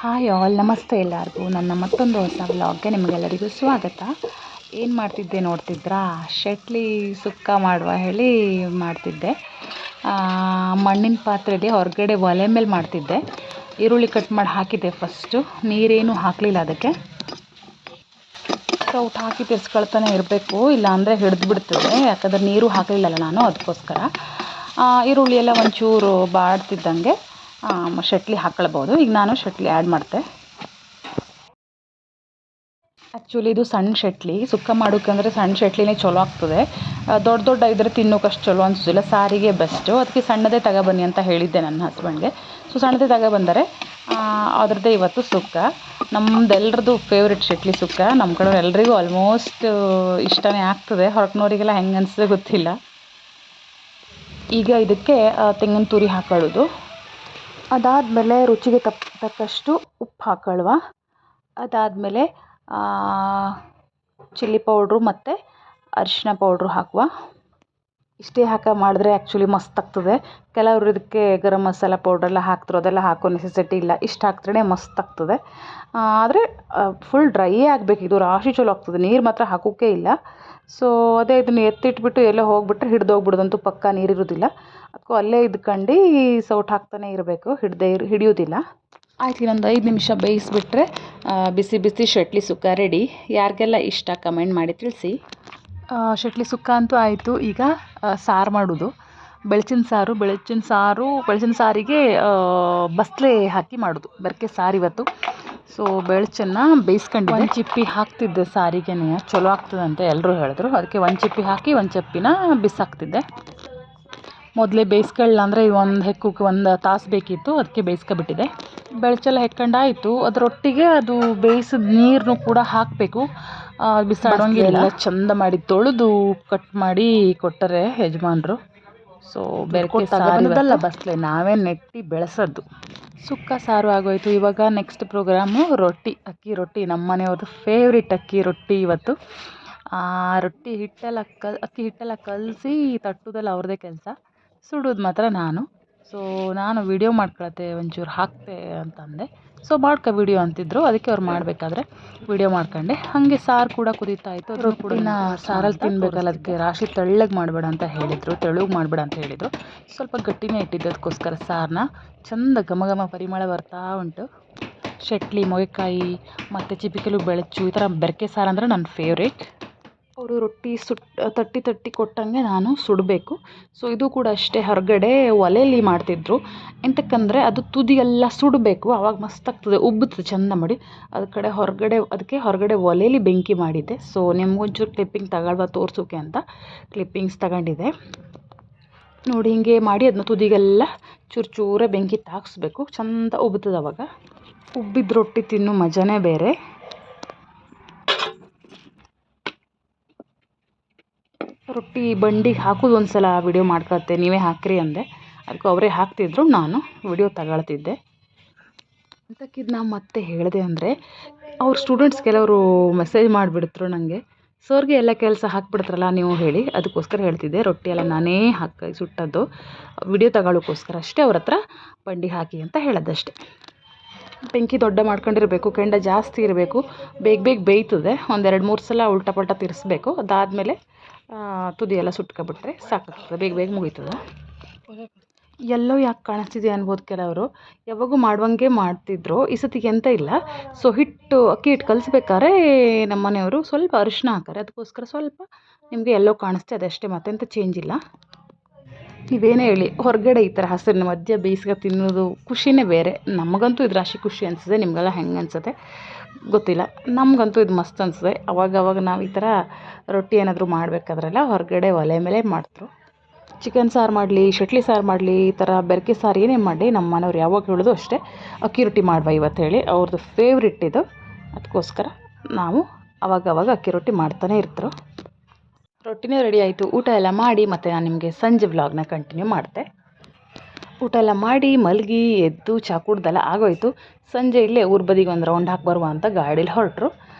Hi all, ನಮಸ್ತೆ ಎಲ್ಲರಿಗೂ. ನನ್ನ ಮತ್ತೊಂದು ಹೊಸ ವ್ಲಾಗ್ಗೆ ನಿಮಗೆಲ್ಲರಿಗೂ ಸ್ವಾಗತ. ಏನು ಮಾಡ್ತಿದ್ದೆ ನೋಡ್ತಿದ್ರಾ? ಶಟ್ಲಿ ಸುಕ್ಕ ಮಾಡುವ ಹೇಳಿ ಮಾಡ್ತಿದ್ದೆ. ಮಣ್ಣಿನ ಪಾತ್ರೆಗೆ ಹೊರಗಡೆ ಒಲೆ ಮೇಲೆ ಮಾಡ್ತಿದ್ದೆ. ಈರುಳ್ಳಿ ಕಟ್ ಮಾಡಿ ಹಾಕಿದ್ದೆ ಫಸ್ಟು. ನೀರೇನು ಹಾಕಲಿಲ್ಲ ಅದಕ್ಕೆ. ಸೌಟ್ ಹಾಕಿ ತಿರ್ಸ್ಕೊಳ್ತಾನೆ ಇರಬೇಕು, ಇಲ್ಲಾಂದರೆ ಹಿಡಿದು ಬಿಡ್ತದೆ. ಯಾಕಂದರೆ ನೀರು ಹಾಕಲಿಲ್ಲಲ್ಲ ನಾನು, ಅದಕ್ಕೋಸ್ಕರ. ಈರುಳ್ಳಿ ಎಲ್ಲ ಒಂಚೂರು ಬಾಡ್ತಿದ್ದಂಗೆ ಶಟ್ಲಿ ಹಾಕ್ಕೊಳ್ಬೋದು. ಈಗ ನಾನು ಶಟ್ಲಿ ಆ್ಯಡ್ ಮಾಡ್ತೆ. ಆ್ಯಕ್ಚುಲಿ ಇದು ಸಣ್ಣ ಶಟ್ಲಿ. ಸುಕ್ಕ ಮಾಡೋಕ್ಕಂದರೆ ಸಣ್ಣ ಶಟ್ಲಿನೇ ಚಲೋ ಆಗ್ತದೆ. ದೊಡ್ಡ ಇದ್ದರೆ ತಿನ್ನೋಕಷ್ಟು ಚಲೋ ಅನಿಸೋದಿಲ್ಲ. ಸಾರಿಗೆ ಬೆಸ್ಟು. ಅದಕ್ಕೆ ಸಣ್ಣದೇ ತಗೊಬನ್ನಿ ಅಂತ ಹೇಳಿದ್ದೆ ನನ್ನ ಹಸ್ಬೆಂಡ್ಗೆ. ಸೊ ಸಣ್ಣದೇ ತಗೊಬಂದರೆ ಅದ್ರದ್ದೇ ಇವತ್ತು ಸುಕ್ಕ. ನಮ್ಮದೆಲ್ಲರದ್ದು ಫೇವ್ರೆಟ್ ಶಟ್ಲಿ ಸುಕ್ಕ. ನಮ್ಮ ಕಡೆ ಎಲ್ರಿಗೂ ಆಲ್ಮೋಸ್ಟ್ ಇಷ್ಟನೇ ಆಗ್ತದೆ. ಹೊರಗಿನವರಿಗೆಲ್ಲ ಹೆಂಗೆ ಅನಿಸ್ತದೆ ಗೊತ್ತಿಲ್ಲ. ಈಗ ಇದಕ್ಕೆ ತೆಂಗಿನ ತುರಿ ಹಾಕೊಳ್ಳೋದು. ಅದಾದಮೇಲೆ ರುಚಿಗೆ ತಕ್ಕಷ್ಟು ಉಪ್ಪು ಹಾಕೊಳ್ಳುವ. ಅದಾದಮೇಲೆ ಚಿಲ್ಲಿ ಪೌಡ್ರು ಮತ್ತು ಅರಿಶಿನ ಪೌಡ್ರು ಹಾಕುವ. ಇಷ್ಟೇ ಮಾಡಿದ್ರೆ ಆ್ಯಕ್ಚುಲಿ ಮಸ್ತ್ ಆಗ್ತದೆ. ಕೆಲವರು ಇದಕ್ಕೆ ಗರಂ ಮಸಾಲ ಪೌಡ್ರೆಲ್ಲ ಹಾಕ್ತಾರೆ, ಅದೆಲ್ಲ ಹಾಕೋ ನೆಸೆಸಿಟಿ ಇಲ್ಲ. ಇಷ್ಟು ಹಾಕಿದ್ರೆ ಮಸ್ತ್ ಆಗ್ತದೆ. ಆದರೆ ಫುಲ್ ಡ್ರೈ ಆಗಬೇಕು. ಇದು ರಾಶಿ ಚಲೋ ಆಗ್ತದೆ. ನೀರು ಮಾತ್ರ ಹಾಕೋಕ್ಕೆ ಇಲ್ಲ. ಸೊ ಅದೇ ಇದನ್ನು ಎತ್ತಿಟ್ಬಿಟ್ಟು ಎಲ್ಲೋ ಹೋಗ್ಬಿಟ್ರೆ ಹಿಡ್ದೋಗ್ಬಿಡೋದಂತೂ ಪಕ್ಕ, ನೀರಿರೋದಿಲ್ಲ. ಅದಕ್ಕೂ ಅಲ್ಲೇ ಇದ್ಕೊಂಡು ಸೌಟ್ ಹಾಕ್ತಾನೆ ಇರಬೇಕು, ಹಿಡಿಯೋದಿಲ್ಲ. ಆಯ್ತು, ಇನ್ನೊಂದು 5 ನಿಮಿಷ ಬೇಯಿಸಿಬಿಟ್ರೆ ಬಿಸಿ ಬಿಸಿ ಶಟ್ಲಿ ಸುಕ್ಕ ರೆಡಿ. ಯಾರಿಗೆಲ್ಲ ಇಷ್ಟ ಕಮೆಂಟ್ ಮಾಡಿ ತಿಳಿಸಿ. ಶಟ್ಲಿ ಸುಕ್ಕ ಅಂತೂ ಆಯಿತು. ಈಗ ಸಾರು ಮಾಡೋದು. ಬೆಳಚಿನ ಸಾರಿಗೆ ಬಸ್ಲೆ ಹಾಕಿ ಮಾಡೋದು. ಬೆರಕೆ ಸಾರು ಇವತ್ತು. ಸೊ ಬೆಳಚನ್ನ ಬೇಯಿಸ್ಕೊಂಡು ಒಂದು ಚಿಪ್ಪಿ ಹಾಕ್ತಿದ್ದೆ ಸಾರಿಗೆನೇ, ಚಲೋ ಆಗ್ತದಂತೆ ಎಲ್ಲರೂ ಹೇಳಿದ್ರು. ಅದಕ್ಕೆ ಒಂದು ಚಿಪ್ಪಿ ಹಾಕಿ ಒಂದು ಚಿಪ್ಪಿನ ಬಿಸಾಕ್ತಿದ್ದೆ. ಮೊದಲೇ ಬೇಯಿಸ್ಕೊಳ್ಳ ಅಂದರೆ ಒಂದು ಹೆಕ್ಕಕ್ಕೆ 1 ತಾಸು ಬೇಕಿತ್ತು. ಅದಕ್ಕೆ ಬೇಯಿಸ್ಕೊಬಿಟ್ಟಿದೆ. ಬೆಳಚೆಲ್ಲ ಹೆಕ್ಕೊಂಡಾಯಿತು. ಅದರೊಟ್ಟಿಗೆ ಅದು ಬೇಯಿಸಿದ ನೀರನ್ನು ಕೂಡ ಹಾಕಬೇಕು. ಬಿಸಾಡೋಂಗಿಲ್ಲ. ಚಂದ ಮಾಡಿ ತೊಳೆದು ಕಟ್ ಮಾಡಿ ಕೊಟ್ಟರೆ ಯಜಮಾನರು. ಸೊ ಬೆರಕೆ ಸಾರದಲ್ಲ ಬಸ್ಲೆ, ನಾವೇ ನೆಟ್ಟಿ ಬೆಳೆಸೋದು. ಸುಕ್ಕ ಸಾರು ಆಗೋಯ್ತು. ಇವಾಗ ನೆಕ್ಸ್ಟ್ ಪ್ರೋಗ್ರಾಮು ರೊಟ್ಟಿ, ಅಕ್ಕಿ ರೊಟ್ಟಿ. ನಮ್ಮ ಮನೆಯವ್ರದ್ದು ಫೇವ್ರೆಟ್ ಅಕ್ಕಿ ರೊಟ್ಟಿ ಇವತ್ತು. ಅಕ್ಕಿ ಹಿಟ್ಟೆಲ್ಲ ಕಲಸಿ ತಟ್ಟೋದೆಲ್ಲ ಅವ್ರದ್ದೇ ಕೆಲಸ. ಸುಡೋದು ಮಾತ್ರ ನಾನು. ಸೊ ನಾನು ವಿಡಿಯೋ ಮಾಡ್ಕೊಳತ್ತೆ ಒಂಚೂರು ಹಾಕ್ತೆ ಅಂತಂದೆ. ಸೊ ವಿಡಿಯೋ ಅಂತಿದ್ರು. ಅದಕ್ಕೆ ಅವ್ರು ಮಾಡಬೇಕಾದ್ರೆ ವಿಡಿಯೋ ಮಾಡ್ಕೊಂಡೆ. ಹಾಗೆ ಸಾರು ಕೂಡ ಕುದೀತಾ ಇತ್ತು. ಅದ್ರ ಕೂಡ ಸಾರಲ್ಲಿ ತಿನ್ನಬೇಕಲ್ಲ, ಅದಕ್ಕೆ ರಾಶಿ ತೆಳ್ಳಗೆ ಮಾಡಬೇಡ ಅಂತ ಹೇಳಿದರು, ತೆಳುಗೆ ಮಾಡಬೇಡ ಅಂತ ಹೇಳಿದರು. ಸ್ವಲ್ಪ ಗಟ್ಟಿನೇ ಇಟ್ಟಿದ್ದೆ. ಅದಕ್ಕೋಸ್ಕರ ಸಾರನ್ನ ಚಂದ ಘಮ ಪರಿಮಳ ಬರ್ತಾ ಉಂಟು. ಶಟ್ಲಿ, ಮೊಗೆಕಾಯಿ ಮತ್ತು ಚಿಪಿಕಲು ಬೆಳಚು, ಈ ಥರ ಬೆರಕೆ ಸಾರು ಅಂದರೆ ನನ್ನ ಫೇವ್ರೇಟ್. ಅವರು ರೊಟ್ಟಿ ತಟ್ಟಿ ಕೊಟ್ಟಂಗೆ ನಾನು ಸುಡಬೇಕು. ಸೊ ಇದು ಕೂಡ ಅಷ್ಟೇ, ಹೊರಗಡೆ ಒಲೆಯಲ್ಲಿ ಮಾಡ್ತಿದ್ರು. ಎಂತಕ್ಕಂದರೆ ಅದು ತುದಿಯೆಲ್ಲ ಸುಡಬೇಕು, ಆವಾಗ ಮಸ್ತ್ ಆಗ್ತದೆ, ಉಬ್ಬುತ್ತದೆ ಚಂದ ಮಾಡಿ. ಅದಕ್ಕೆ ಹೊರಗಡೆ ಒಲೆಯಲ್ಲಿ ಬೆಂಕಿ ಮಾಡಿದ್ದೆ. ಸೊ ನಿಮ್ಗೊಂಚೂರು ಕ್ಲಿಪ್ಪಿಂಗ್ ತೋರ್ಸೋಕೆ ಅಂತ ಕ್ಲಿಪ್ಪಿಂಗ್ಸ್ ತಗೊಂಡಿದ್ದೆ. ನೋಡಿ, ಹಿಂಗೆ ಮಾಡಿ ಅದನ್ನ ತುದಿಗೆಲ್ಲ ಚೂರೇ ಬೆಂಕಿ ತಾಗಿಸ್ಬೇಕು. ಚಂದ ಉಬ್ಬುತ್ತದೆ. ಅವಾಗ ಉಬ್ಬಿದ ರೊಟ್ಟಿ ತಿನ್ನೋ ಮಜಾನೇ ಬೇರೆ. ರೊಟ್ಟಿ ಬಂಡಿಗೆ ಹಾಕೋದು ಒಂದು ಸಲ ವಿಡಿಯೋ ಮಾಡ್ಕೊಳ್ತೆ, ನೀವೇ ಹಾಕ್ರಿ ಅಂದೆ. ಅದಕ್ಕೂ ಅವರೇ ಹಾಕ್ತಿದ್ರು, ನಾನು ವಿಡಿಯೋ ತಗೊಳ್ತಿದ್ದೆ. ಅಂತಕ್ಕಿದ್ದು ನಾವು ಮತ್ತೆ ಹೇಳಿದೆ ಅಂದರೆ ಅವ್ರ ಸ್ಟೂಡೆಂಟ್ಸ್ ಕೆಲವರು ಮೆಸೇಜ್ ಮಾಡಿಬಿಡ್ತರು ನನಗೆ, ಸರ್ಗೆ ಎಲ್ಲ ಕೆಲಸ ಹಾಕ್ಬಿಡ್ತಾರಲ್ಲ ನೀವು ಹೇಳಿ. ಅದಕ್ಕೋಸ್ಕರ ಹೇಳ್ತಿದ್ದೆ. ರೊಟ್ಟಿ ಎಲ್ಲ ನಾನೇ ಹಾಕಿ ಸುಟ್ಟದ್ದು, ವಿಡಿಯೋ ತಗೊಳ್ಳೋಕ್ಕೋಸ್ಕರ ಅಷ್ಟೇ ಅವ್ರ ಹತ್ರ ಬಂಡಿ ಹಾಕಿ ಅಂತ ಹೇಳೋದಷ್ಟೆ. ಬೆಂಕಿ ದೊಡ್ಡ ಮಾಡ್ಕೊಂಡಿರಬೇಕು, ಕೆಂಡ ಜಾಸ್ತಿ ಇರಬೇಕು, ಬೇಗ ಬೇಯ್ತದೆ. 1-2-3 ಸಲ ಉಲ್ಟಾ ಪಲ್ಟಾ ತಿರ್ಸ್ಬೇಕು. ಅದಾದಮೇಲೆ ತುದಿ ಎಲ್ಲ ಸುಟ್ಕೊಬಿಟ್ರೆ ಸಾಕಾಗ್ತದೆ, ಬೇಗ ಮುಗೀತದೆ. ಎಲ್ಲೋ ಯಾಕೆ ಕಾಣಿಸ್ತಿದೆ ಅನ್ಬೋದು ಕೆಲವರು. ಯಾವಾಗೂ ಮಾಡುವಂಗೆ ಮಾಡ್ತಿದ್ರು, ಈ ಸತಿಗೆ ಎಂತ ಇಲ್ಲ. ಸೊ ಅಕ್ಕಿ ಹಿಟ್ಟು ಕಲಿಸ್ಬೇಕಾದ್ರೆ ನಮ್ಮ ಮನೆಯವರು ಸ್ವಲ್ಪ ಅರಿಶಿನ ಹಾಕಾರೆ, ಅದಕ್ಕೋಸ್ಕರ ಸ್ವಲ್ಪ ನಿಮಗೆ ಎಲ್ಲೋ ಕಾಣಿಸ್ತೆ, ಅದಷ್ಟೇ, ಮತ್ತೆಂತ ಚೇಂಜ್ ಇಲ್ಲ. ನೀವೇನೇ ಹೇಳಿ, ಹೊರಗಡೆ ಈ ಥರ ಹಸಿರಿನ ಮಧ್ಯ ಬೇಯಿಸ್ಕೊ ತಿನ್ನೋದು ಖುಷಿನೇ ಬೇರೆ. ನಮಗಂತೂ ಇದು ರಾಶಿ ಖುಷಿ ಅನಿಸ್ತದೆ. ನಿಮಗೆಲ್ಲ ಹೆಂಗೆ ಅನಿಸುತ್ತೆ ಗೊತ್ತಿಲ್ಲ. ನಮಗಂತೂ ಇದು ಮಸ್ತ್ ಅನಿಸ್ತದೆ. ಅವಾಗ ನಾವು ಈ ಥರ ರೊಟ್ಟಿ ಏನಾದರೂ ಮಾಡಬೇಕಾದ್ರೆಲ್ಲ ಹೊರಗಡೆ ಒಲೆ ಮೇಲೆ ಮಾಡ್ತರು. ಚಿಕನ್ ಸಾರು ಮಾಡಲಿ, ಶಟ್ಲಿ ಸಾರು ಮಾಡಲಿ, ಈ ಥರ ಬೆರಕೆ ಸಾರು ಏನೇ ಮಾಡಲಿ, ನಮ್ಮ ಮನೆಯವ್ರು ಯಾವಾಗ ಹೇಳೋದು ಅಷ್ಟೇ, ಅಕ್ಕಿ ರೊಟ್ಟಿ ಮಾಡುವ ಇವತ್ತು ಹೇಳಿ. ಅವ್ರದ್ದು ಫೇವ್ರೆಟ್ ಇದು. ಅದಕ್ಕೋಸ್ಕರ ನಾವು ಅವಾಗ ಅಕ್ಕಿ ರೊಟ್ಟಿ ಮಾಡ್ತಾನೆ ಇರ್ತರು. ರೊಟ್ಟಿನೇ ರೆಡಿ ಆಯಿತು. ಊಟ ಎಲ್ಲ ಮಾಡಿ ಮತ್ತು ನಾನು ನಿಮಗೆ ಸಂಜೆ ವ್ಲಾಗ್ನ ಕಂಟಿನ್ಯೂ ಮಾಡಿದೆ. ಊಟ ಎಲ್ಲ ಮಾಡಿ ಮಲಗಿ ಎದ್ದು ಚಾ ಕುಡ್ದೆಲ್ಲ ಆಗೋಯ್ತು. ಸಂಜೆ ಇಲ್ಲೇ ಊರ ಬದಿಗೆ ಒಂದು ರೌಂಡ್ ಹಾಕಿ ಬರುವ ಅಂತ ಗಾಡೀಲಿ ಹೊರಟರು.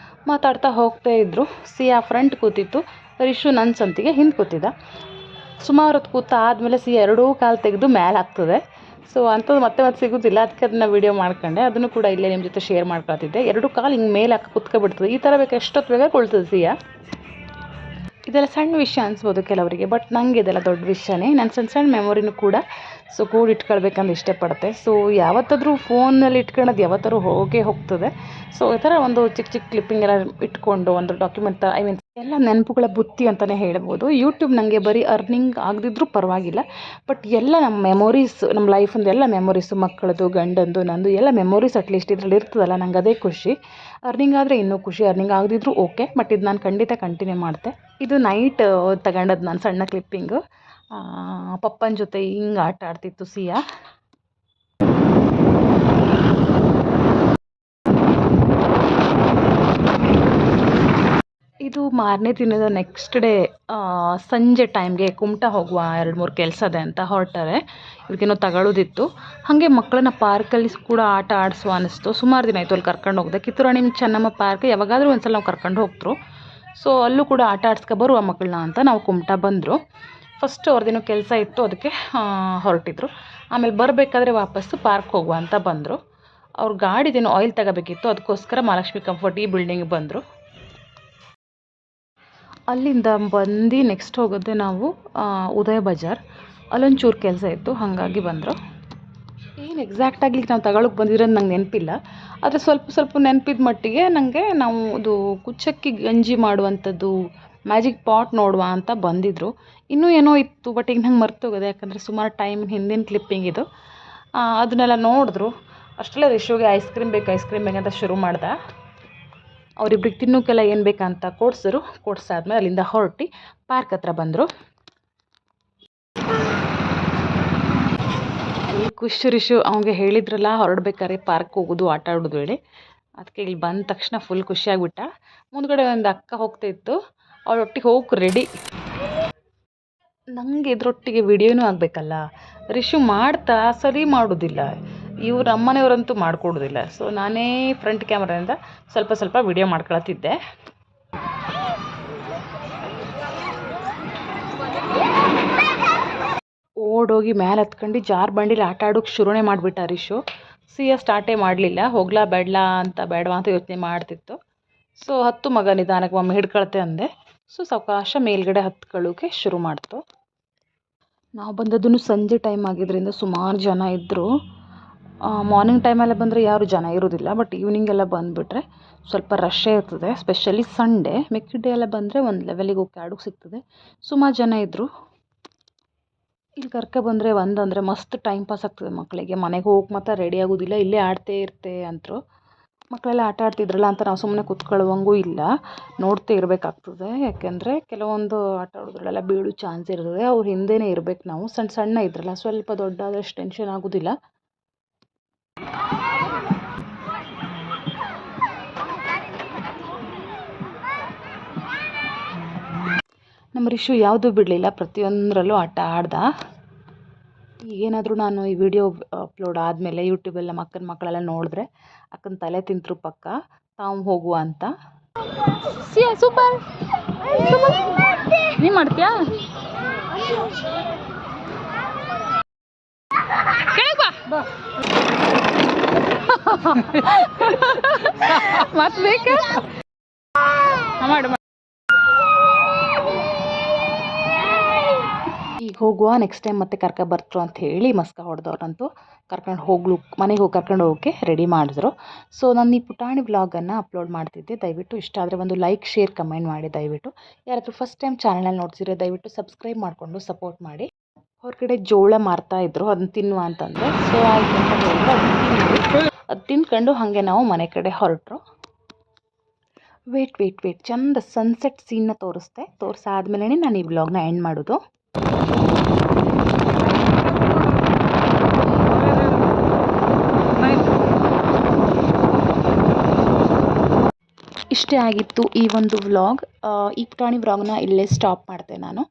ಮಾತಾಡ್ತಾ ಹೋಗ್ತಾ ಇದ್ದರು. ಸಿಯಾ ಫ್ರಂಟ್ ಕೂತಿತ್ತು, ರಿಶು ನನ್ನ ಸಂತಿಗೆ ಹಿಂದೆ ಕೂತಿದ್ದ. ಸುಮಾರು ಹೊತ್ತು ಕೂತ ಆದಮೇಲೆ ಸಿಯಾ 2 ಕಾಲು ತೆಗೆದು ಮೇಲೆ ಹಾಕ್ತದೆ. ಸೊ ಅಂಥದ್ದು ಮತ್ತೆ ಸಿಗೋದಿಲ್ಲ, ಅದಕ್ಕೆ ಅದನ್ನು ವೀಡಿಯೋ ಮಾಡ್ಕೊಂಡೆ. ಅದನ್ನು ಕೂಡ ಇಲ್ಲೇ ನಿಮ್ಮ ಜೊತೆ ಶೇರ್ ಮಾಡ್ಕೊಳ್ತಿದ್ದೆ. 2 ಕಾಲು ಹಿಂಗೆ ಮೇಲೆ ಹಾಕಿ ಕುತ್ಕೊಬಿಡ್ತದೆ. ಈ ಥರ ಬೇಕು ಎಷ್ಟೊತ್ತು ಬೇಗ ಕೊಳ್ತದೆ ಸಿಹಿಯ. ಇದೆಲ್ಲ ಸಣ್ಣ ವಿಷಯ ಅನಿಸ್ಬೋದು ಕೆಲವರಿಗೆ, ಬಟ್ ನನಗೆ ಇದೆಲ್ಲ ದೊಡ್ಡ ವಿಷಯನೇ. ನನ್ನ ಸಣ್ಣ ಮೆಮೊರಿನೂ ಕೂಡ ಸೊ ಇಟ್ಕೊಳ್ಬೇಕಂತ ಇಷ್ಟಪಡುತ್ತೆ. ಸೊ ಯಾವತ್ತಾದರೂ ಫೋನಲ್ಲಿ ಇಟ್ಕೊಳ್ಳೋದು ಯಾವತ್ತಾದ್ರೂ ಹೋಗ್ತದೆ. ಸೊ ಈ ಥರ ಒಂದು ಚಿಕ್ಕ ಕ್ಲಿಪ್ಪಿಂಗ್ ಎಲ್ಲ ಇಟ್ಕೊಂಡು ಒಂದು ಡಾಕ್ಯುಮೆಂಟ್ ಎಲ್ಲ ನೆನಪುಗಳ ಬುತ್ತಿ ಅಂತಲೇ ಹೇಳ್ಬೋದು. ಯೂಟ್ಯೂಬ್ ನನಗೆ ಬರೀ ಅರ್ನಿಂಗ್ ಆಗದಿದ್ರೂ ಪರವಾಗಿಲ್ಲ, ಬಟ್ ಎಲ್ಲ ನಮ್ಮ ಮೆಮೊರೀಸ್, ನಮ್ಮ ಲೈಫಿಂದು ಎಲ್ಲ ಮೆಮೊರೀಸು, ಮಕ್ಕಳದು, ಗಂಡಂದು, ನಂದು ಎಲ್ಲ ಮೆಮೊರೀಸ್ ಅಟ್ಲೀಸ್ಟ್ ಇದರಲ್ಲಿ ಇರ್ತದಲ್ಲ, ನಂಗೆ ಅದೇ ಖುಷಿ. ಅರ್ನಿಂಗ್ ಆದರೆ ಇನ್ನೂ ಖುಷಿ, ಅರ್ನಿಂಗ್ ಆಗದಿದ್ರೂ ಓಕೆ, ಬಟ್ ಇದು ನಾನು ಖಂಡಿತ ಕಂಟಿನ್ಯೂ ಮಾಡ್ತೆ. ಇದು ನೈಟ್ ತಗೊಂಡದ್ದು ನಾನು ಸಣ್ಣ ಕ್ಲಿಪ್ಪಿಂಗು. ಪಪ್ಪನ ಜೊತೆ ಹಿಂಗೆ ಆಟ ಆಡ್ತಿತ್ತು ಸಿಯಾ. ಇದು ಮಾರನೇ ದಿನದ ನೆಕ್ಸ್ಟ್ ಡೇ ಸಂಜೆ ಟೈಮ್ಗೆ ಕುಮಟಾ ಹೋಗುವ 2-3 ಕೆಲಸ ಇದೆ ಅಂತ ಹೊರಟಾರೆ. ಇದಕ್ಕೇನೋ ತಗೊಳ್ಳೋದಿತ್ತು. ಹಾಗೆ ಮಕ್ಕಳನ್ನ ಪಾರ್ಕಲ್ಲಿ ಕೂಡ ಆಟ ಆಡಿಸುವ ಅನ್ನಿಸ್ತು. ಸುಮಾರು ದಿನ ಆಯಿತು ಅಲ್ಲಿ ಕರ್ಕೊಂಡು ಹೋಗಿದೆ. ಕಿತ್ತೂರಾಣಿ ಚೆನ್ನಮ್ಮ ಪಾರ್ಕ್ ಯಾವಾಗಾದರೂ ಒಂದ್ಸಲ ನಾವು ಕರ್ಕೊಂಡು ಹೋಗ್ತರು. ಸೊ ಅಲ್ಲೂ ಕೂಡ ಆಟ ಆಡ್ಸ್ಕೊ ಬರುವ ಮಕ್ಕಳನ್ನ ಅಂತ ನಾವು ಕುಮಟಾ ಬಂದರು. ಫಸ್ಟ್ ಅವ್ರದ್ದೇನೋ ಕೆಲಸ ಇತ್ತು, ಅದಕ್ಕೆ ಹೊರಟಿದ್ರು. ಆಮೇಲೆ ಬರಬೇಕಾದ್ರೆ ವಾಪಸ್ಸು ಪಾರ್ಕ್ ಹೋಗುವ ಅಂತ ಬಂದರು. ಅವ್ರ ಗಾಡಿದೇನೋ ಆಯಿಲ್ ತಗೋಬೇಕಿತ್ತು, ಅದಕ್ಕೋಸ್ಕರ ಮಹಾಲಕ್ಷ್ಮಿ ಕಂಫರ್ಟ್ ಈ ಬಿಲ್ಡಿಂಗಿಗೆ ಬಂದರು. ಅಲ್ಲಿಂದ ಬಂದು ನೆಕ್ಸ್ಟ್ ಹೋಗೋದೇ ನಾವು ಉದಯ ಬಜಾರ್. ಅಲ್ಲೊಂಚೂರು ಕೆಲಸ ಇತ್ತು, ಹಾಗಾಗಿ ಬಂದರು. ಏನು ಎಕ್ಸಾಕ್ಟಾಗಿ ನಾವು ತಗೊಳಕ್ಕೆ ಬಂದಿರೋದು ನಂಗೆ ನೆನಪಿಲ್ಲ, ಆದರೆ ಸ್ವಲ್ಪ ನೆನಪಿದ ಮಟ್ಟಿಗೆ ನನಗೆ ನಾವು ಅದು ಕುಚ್ಚಕ್ಕಿ ಗಂಜಿ ಮಾಡುವಂಥದ್ದು ಮ್ಯಾಜಿಕ್ ಪಾಟ್ ನೋಡುವ ಅಂತ ಬಂದಿದ್ದರು. ಇನ್ನೂ ಏನೋ ಇತ್ತು, ಬಟ್ ಈಗ ನಂಗೆ ಮರ್ತೋಗೋದೆ, ಯಾಕಂದರೆ ಸುಮಾರು ಟೈಮ್ ಹಿಂದಿನ ಕ್ಲಿಪ್ಪಿಂಗ್ ಇದು. ಅದನ್ನೆಲ್ಲ ನೋಡಿದ್ರು. ಅಷ್ಟರಲ್ಲೇ ರಿಶುಗೆ ಐಸ್ ಕ್ರೀಮ್ ಬೇಕಂತ ಶುರು ಮಾಡ್ದೆ. ಅವರಿಬ್ರಿಗೆ ತಿನ್ನೋಕ್ಕೆಲ್ಲ ಏನು ಬೇಕಂತ ಕೊಡ್ಸಾದ್ಮೇಲೆ ಅಲ್ಲಿಂದ ಹೊರಟು ಪಾರ್ಕ್ ಹತ್ರ ಬಂದರು. ರಿಶು ಅವನಿಗೆ ಹೇಳಿದ್ರಲ್ಲ ಹೊರಡ್ಬೇಕಾದ್ರೆ ಪಾರ್ಕ್ ಹೋಗೋದು ಆಟ ಆಡೋದು ಹೇಳಿ, ಅದಕ್ಕೆ ಇಲ್ಲಿ ಬಂದ ತಕ್ಷಣ ಫುಲ್ ಖುಷಿಯಾಗ್ಬಿಟ್ಟ. ಮುಂದ್ಗಡೆ ಒಂದು ಅಕ್ಕ ಹೋಗ್ತಾಯಿತ್ತು, ಅವಳೊಟ್ಟಿಗೆ ಹೋಗಿ ರೆಡಿ. ನನಗೆ ಇದ್ರೊಟ್ಟಿಗೆ ವಿಡಿಯೋನೂ ಆಗಬೇಕಲ್ಲ. ರಿಶು ಮಾಡ್ತಾ ಸರಿ ಮಾಡೋದಿಲ್ಲ, ಇವ್ರ ಅಮ್ಮನೆಯವರಂತೂ ಮಾಡಿಕೊಡೋದಿಲ್ಲ. ಸೊ ನಾನೇ ಫ್ರಂಟ್ ಕ್ಯಾಮ್ರಾದಿಂದ ಸ್ವಲ್ಪ ವಿಡಿಯೋ ಮಾಡ್ಕೊಳತ್ತಿದ್ದೆ. ಓಡೋಗಿ ಮೇಲೆ ಹತ್ಕೊಂಡು ಜಾರ್ ಬಂಡಿಲಿ ಆಟ ಆಡೋಕ್ಕೆ ಶುರುನೇ ಮಾಡಿಬಿಟ್ಟ ರಿಶು. ಸಿಯಾ ಸ್ಟಾರ್ಟೇ ಮಾಡಲಿಲ್ಲ, ಹೋಗ್ಲಾ ಬೇಡವಾ ಅಂತ ಯೋಚನೆ ಮಾಡ್ತಿತ್ತು. ಸೊ ಹತ್ತು ಮಗ ನಿಧಾನಕ್ಕೆ ಒಮ್ಮೆ ಹಿಡ್ಕೊಳ್ತೆ ಅಂದೆ. ಸೊ ಸಾವಕಾಶ ಮೇಲ್ಗಡೆ ಹತ್ಕೊಳ್ಳೋಕೆ ಶುರು ಮಾಡ್ತು. ನಾವು ಬಂದದ್ದು ಸಂಜೆ ಟೈಮ್ ಆಗಿದ್ದರಿಂದ ಸುಮಾರು ಜನ ಇದ್ದರು. ಮಾರ್ನಿಂಗ್ ಟೈಮಲ್ಲೇ ಬಂದರೆ ಯಾರು ಜನ ಇರೋದಿಲ್ಲ, ಬಟ್ ಈವ್ನಿಂಗೆಲ್ಲ ಬಂದುಬಿಟ್ರೆ ಸ್ವಲ್ಪ ರಶ್ಶೇ ಇರ್ತದೆ. Specially Sunday. ಮಿಕ್ಕಿದ ಡೇ ಎಲ್ಲ ಬಂದರೆ ಒಂದು ಲೆವೆಲಿಗೆ ಹೋಗಿ ಆಡೋಕ್ಕೆ ಸಿಗ್ತದೆ. ಸುಮಾರು ಜನ ಇದ್ದರು. ಇಲ್ಲಿ ಬಂದರೆ ಒಂದಂದರೆ ಮಸ್ತ್ ಟೈಮ್ ಪಾಸ್ ಆಗ್ತದೆ ಮಕ್ಕಳಿಗೆ. ಮನೆಗೆ ಹೋಗಿ ಮಾತ್ರ ರೆಡಿ ಆಗೋದಿಲ್ಲ, ಇಲ್ಲೇ ಆಡ್ತೇ ಇರ್ತೆ ಅಂತರು. ಮಕ್ಕಳೆಲ್ಲ ಆಟ ಆಡ್ತಿದ್ರಲ್ಲ ಅಂತ ನಾವು ಸುಮ್ಮನೆ ಕೂತ್ಕೊಳ್ಳುವಂಗೂ ಇಲ್ಲ, ನೋಡ್ತೇ ಇರಬೇಕಾಗ್ತದೆ. ಯಾಕೆಂದರೆ ಕೆಲವೊಂದು ಆಟ ಆಡೋದ್ರಲ್ಲೆಲ್ಲ ಬೀಳೋ ಚಾನ್ಸ್ ಇರ್ತದೆ. ಅವ್ರ ಹಿಂದೆನೇ ಇರಬೇಕು ನಾವು. ಸಣ್ಣ ಇದ್ರಲ್ಲ, ಸ್ವಲ್ಪ ದೊಡ್ಡಾದಷ್ಟು ಟೆನ್ಷನ್ ಆಗೋದಿಲ್ಲ. ನಮ್ಮ ರಿಶು ಯಾವುದೂ ಬಿಡಲಿಲ್ಲ, ಪ್ರತಿಯೊಂದರಲ್ಲೂ ಆಟ ಆಡ್ದ. ಈಗೇನಾದರೂ ನಾನು ಈ ವಿಡಿಯೋ ಅಪ್ಲೋಡ್ ಆದಮೇಲೆ ಯೂಟ್ಯೂಬಲ್ಲಿ ನಮ್ಮ ಅಕ್ಕನ ಮಕ್ಕಳೆಲ್ಲ ನೋಡಿದ್ರೆ ಅಕ್ಕನ ತಲೆ ತಿಂತರು ಪಕ್ಕ ತಾವು ಹೋಗುವ ಅಂತ. ಸೂಪರ್, ನೀ ಮಾಡ್ತೀಯಾ? ಮತ್ತೆ ಬೇಕಾ ಮಾಡು. ಈಗ ಹೋಗುವ, ನೆಕ್ಸ್ಟ್ ಟೈಮ್ ಮತ್ತೆ ಬರ್ತರು ಅಂತ ಹೇಳಿ ಮಸ್ಕ ಹೊಡೆದವ್ರಂತೂ ಮನೆಗೆ ಹೋಗಿ ಕರ್ಕೊಂಡು ಹೋಗೋಕ್ಕೆ ರೆಡಿ ಮಾಡಿದ್ರು. ಸೊ ನಾನು ಈ ಪುಟಾಣಿ ವ್ಲಾಗನ್ನು ಅಪ್ಲೋಡ್ ಮಾಡ್ತಿದ್ದೆ. ದಯವಿಟ್ಟು ಇಷ್ಟ ಆದರೆ ಒಂದು ಲೈಕ್, ಶೇರ್, ಕಮೆಂಟ್ ಮಾಡಿ. ದಯವಿಟ್ಟು ಯಾರಾದರೂ ಫಸ್ಟ್ ಟೈಮ್ ಚಾನಲಲ್ಲಿ ನೋಡ್ತಿದ್ರೆ ದಯವಿಟ್ಟು ಸಬ್ಸ್ಕ್ರೈಬ್ ಮಾಡಿಕೊಂಡು ಸಪೋರ್ಟ್ ಮಾಡಿ. ಹೊರಗಡೆ ಜೋಳ ಮಾರ್ತಾಯಿದ್ರು, ಅದನ್ನ ತಿನ್ನುವ ಅಂತಂದರೆ. ಸೊ ಆಯ್ತು ಅಂತ ಹೇಳಿದ್ರು, ಅದು ತಿನ್ಕೊಂಡು ಹಾಗೆ ನಾವು ಮನೆ ಕಡೆ ಹೊರಟರು. ವೇಟ್ ಚಂದ ಸನ್ಸೆಟ್ ಸೀನ್ನ ತೋರಿಸಾದ್ಮೇಲೆ ನಾನು ಈ ವ್ಲಾಗ್ನ ಎಂಡ್ ಮಾಡೋದು. ಇಷ್ಟೇ ಆಗಿತ್ತು ಈ ಒಂದು ವ್ಲಾಗ್. ಈ ಪುಟಾಣಿ ವ್ಲಾಗ್ನ ಇಲ್ಲೇ ಸ್ಟಾಪ್ ಮಾಡ್ತೆ ನಾನು.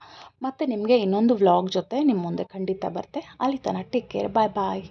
ಮತ್ತೆ ನಿಮಗೆ ಇನ್ನೊಂದು ವ್ಲಾಗ್ ಜೊತೆ ನಿಮ್ಮ ಮುಂದೆ ಖಂಡಿತ ಬರ್ತೆ. ಅಲ್ಲಿ ತನಕ ಟೇಕ್ ಕೇರ್, ಬಾಯ್.